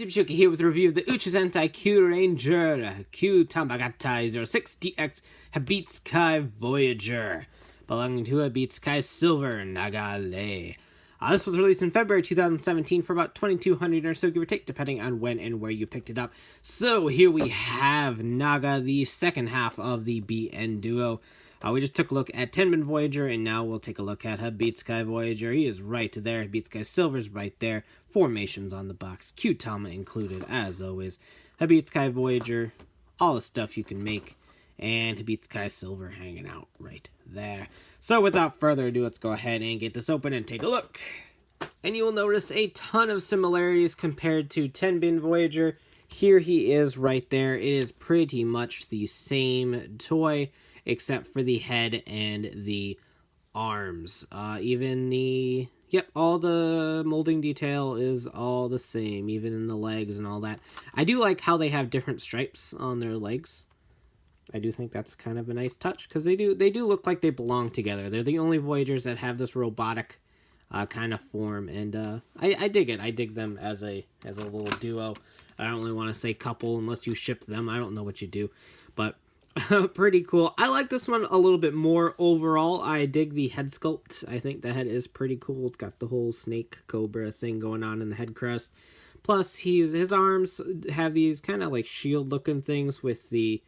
Hebitsukai here with a review of the Uchu Sentai Kyuranger Kyutama Gattai 06 DX Hebitsukai Voyager, belonging to Hebitsukai Silver, Naga Rei. This was released in February 2017 for about 2,200 or so, give or take, depending on when and where you picked it up. So here we have Naga, the second half of the BN duo. We just took a look at Tenbin Voyager, and now we'll take a look at Hebitsukai Voyager. He is right there. Hebitsukai Silver's right there. Formations on the box. Kyutama included, as always. Hebitsukai Voyager, all the stuff you can make. And Hebitsukai Silver hanging out right there. So without further ado, let's go ahead and get this open and take a look. And you will notice a ton of similarities compared to Tenbin Voyager. Here he is right there. It is pretty much the same toy, except for the head and the arms. Even the... Yep, all the molding detail is all the same, even in the legs and all that. I do like how they have different stripes on their legs. I do think that's kind of a nice touch, because they do look like they belong together. They're the only Voyagers that have this robotic kind of form, and I dig it. I dig them as a little duo. I don't really want to say couple unless you ship them. I don't know what you do, but pretty cool. I like this one a little bit more overall. I dig the head sculpt. I think the head is pretty cool. It's got the whole snake cobra thing going on in the head crest. Plus, his arms have these kind of like shield looking things with the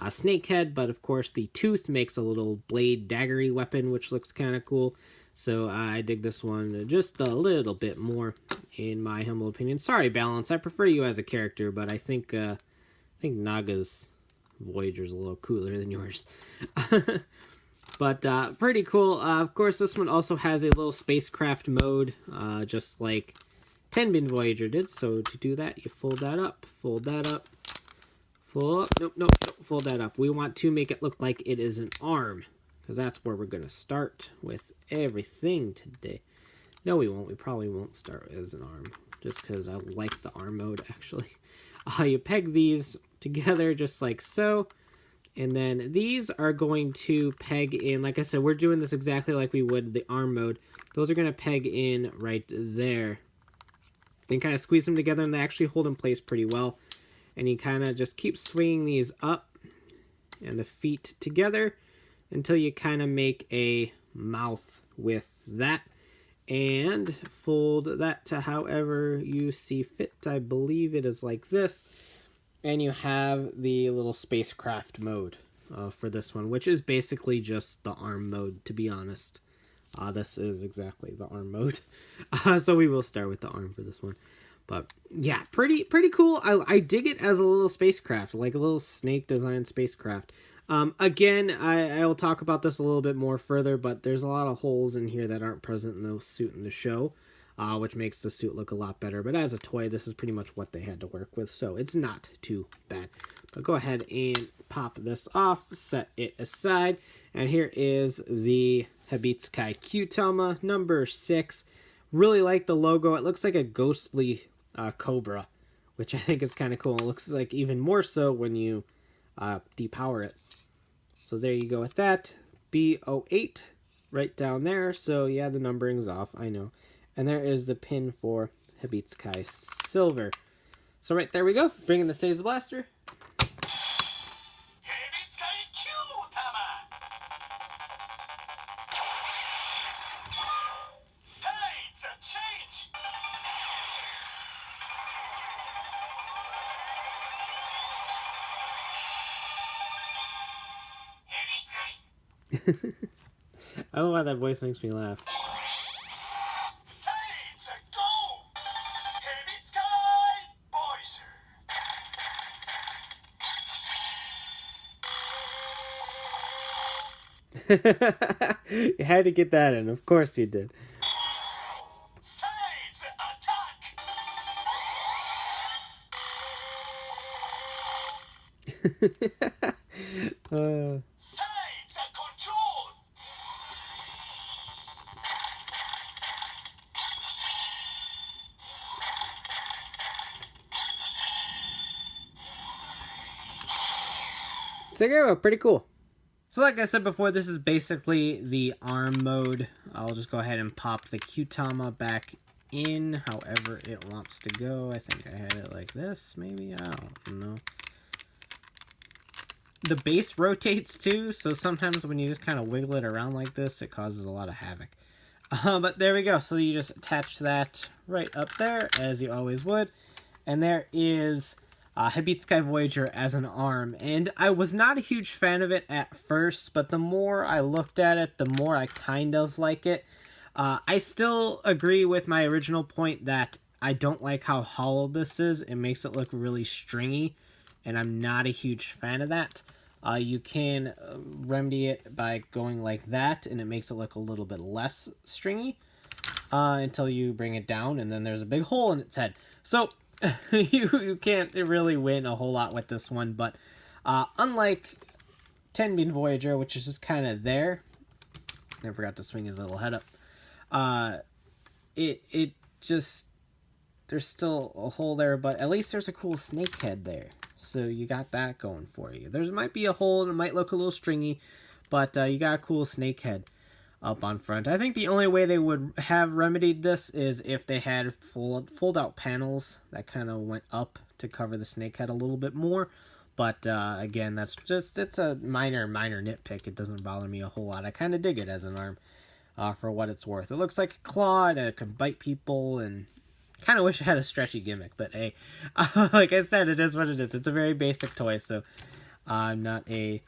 snake head, but of course the tooth makes a little blade daggery weapon, which looks kind of cool. So I dig this one just a little bit more, in my humble opinion. Sorry, Balance, I prefer you as a character, but I think Naga's Voyager's a little cooler than yours. But pretty cool. Of course, this one also has a little spacecraft mode, just like Tenbin Voyager did. So to do that, you fold that up, fold that up, fold up. Nope, fold that up. We want to make it look like it is an arm, because that's where we're going to start with everything today. No, we won't. We probably won't start as an arm, just because I like the arm mode, actually. You peg these together just like so, and then these are going to peg in. Like I said, we're doing this exactly like we would the arm mode. Those are going to peg in right there. And kind of squeeze them together, and they actually hold in place pretty well. And you kind of just keep swinging these up and the feet together until you kind of make a mouth with that. And fold that to however you see fit. I believe it is like this. And you have the little spacecraft mode for this one, which is basically just the arm mode, to be honest. This is exactly the arm mode. So we will start with the arm for this one. But yeah, pretty cool. I dig it as a little spacecraft, like a little snake design spacecraft. Again, I will talk about this a little bit more further, but there's a lot of holes in here that aren't present in the suit in the show, which makes the suit look a lot better. But as a toy, this is pretty much what they had to work with, so it's not too bad. But go ahead and pop this off, set it aside, and here is the Hebitsukai Kyutama number 6. Really like the logo. It looks like a ghostly cobra, which I think is kind of cool. It looks like even more so when you depower it. So there you go with that. B08 right down there. So yeah, the numbering's off, I know. And there is the pin for Hebitsukai Silver. So right there we go. Bring in the Seiza Blaster. I don't know why that voice makes me laugh. You had to get that in. Of course you did. So yeah, pretty cool. So like I said before, this is basically the arm mode. I'll just go ahead and pop the Kyutama back in however it wants to go. I think I had it like this, maybe? I don't know. The base rotates too, so sometimes when you just kind of wiggle it around like this, it causes a lot of havoc. But there we go. So you just attach that right up there, as you always would. And there is Hebitsukai Voyager as an arm. And I was not a huge fan of it at first, but the more I looked at it, the more I kind of like it. I still agree with my original point that I don't like how hollow this is. It makes it look really stringy, and I'm not a huge fan of that. You can remedy it by going like that, and it makes it look a little bit less stringy until you bring it down, and then there's a big hole in its head. So you can't really win a whole lot with this one, but unlike Tenbin Voyager, which is just kind of there, I forgot to swing his little head up. It just, there's still a hole there, but at least there's a cool snake head there. So you got that going for you. There might be a hole and it might look a little stringy, but you got a cool snake head up on front. I think the only way they would have remedied this is if they had fold out panels that kind of went up to cover the snake head a little bit more. But again, that's just, it's a minor nitpick. It doesn't bother me a whole lot. I kind of dig it as an arm for what it's worth. It looks like a claw and it can bite people, and kind of wish it had a stretchy gimmick, but hey, like I said, it is what it is. It's a very basic toy, so I'm not a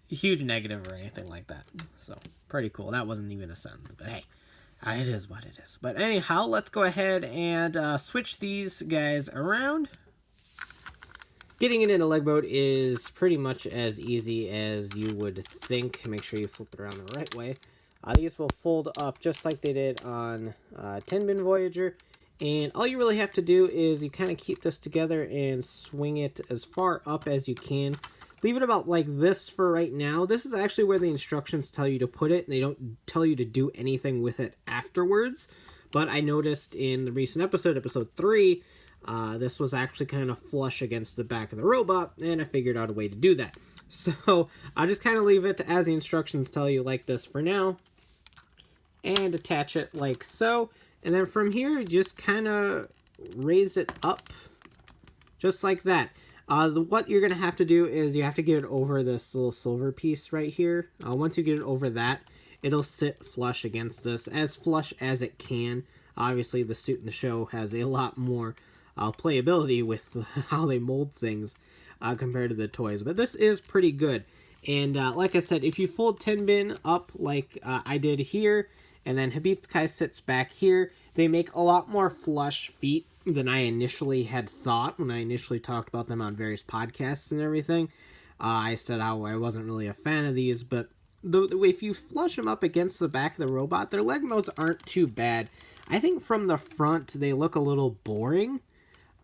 huge negative or anything like that. So, pretty cool. That wasn't even a sentence, but hey, it is what it is. But anyhow, let's go ahead and switch these guys around. Getting it into leg mode is pretty much as easy as you would think. Make sure you flip it around the right way. These will fold up just like they did on Tenbin Voyager, and all you really have to do is you kind of keep this together and swing it as far up as you can. Leave it about like this for right now. This is actually where the instructions tell you to put it, and they don't tell you to do anything with it afterwards. But I noticed in the recent episode, episode 3, this was actually kind of flush against the back of the robot, and I figured out a way to do that. So I'll just kind of leave it as the instructions tell you like this for now, and attach it like so. And then from here, just kind of raise it up just like that. What you're going to have to do is you have to get it over this little silver piece right here. Once you get it over that, it'll sit flush against this, as flush as it can. Obviously, the suit in the show has a lot more playability with how they mold things compared to the toys. But this is pretty good. And like I said, if you fold Tenbin up like I did here, and then Hebitsukai sits back here, they make a lot more flush feet than I initially had thought when I initially talked about them on various podcasts and everything. I said how I wasn't really a fan of these, but if you flush them up against the back of the robot, their leg modes aren't too bad. I think from the front, they look a little boring,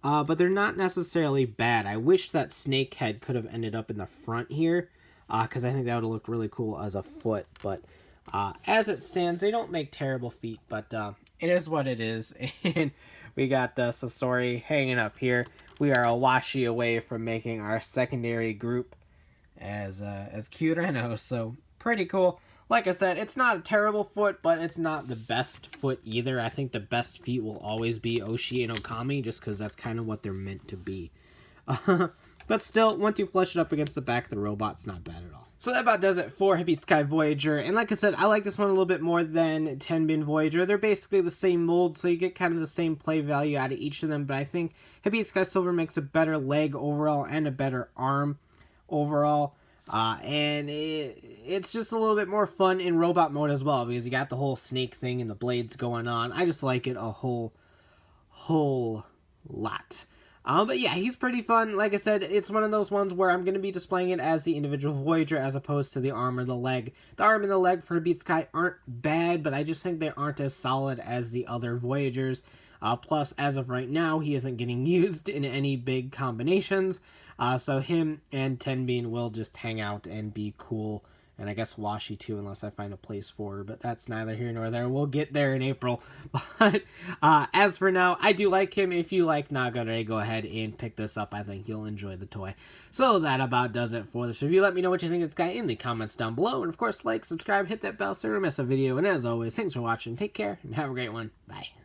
but they're not necessarily bad. I wish that snake head could have ended up in the front here, because I think that would have looked really cool as a foot, but as it stands, they don't make terrible feet, but it is what it is. And we got Sasori hanging up here. We are a washi away from making our secondary group as KyurenOh, so pretty cool. Like I said, it's not a terrible foot, but it's not the best foot either. I think the best feet will always be Oshi and Okami, just because that's kind of what they're meant to be. But still, once you flush it up against the back of the robot, it's not bad at all. So that about does it for Hebitsukai Voyager. And like I said, I like this one a little bit more than Tenbin Voyager. They're basically the same mold, so you get kind of the same play value out of each of them. But I think Hebitsukai Silver makes a better leg overall and a better arm overall. And it's just a little bit more fun in robot mode as well, because you got the whole snake thing and the blades going on. I just like it a whole lot. But yeah, he's pretty fun. Like I said, it's one of those ones where I'm going to be displaying it as the individual Voyager as opposed to the arm or the leg. The arm and the leg for Hebitsukai aren't bad, but I just think they aren't as solid as the other Voyagers. Plus, as of right now, he isn't getting used in any big combinations. So him and Tenbin will just hang out and be cool And I guess Washi too, unless I find a place for her. But that's neither here nor there. We'll get there in April. But as for now, I do like him. If you like Naga Rei, go ahead and pick this up. I think you'll enjoy the toy. So that about does it for this review. Let me know what you think of this guy in the comments down below. And of course, like, subscribe, hit that bell so you don't miss a video. And as always, thanks for watching. Take care and have a great one. Bye.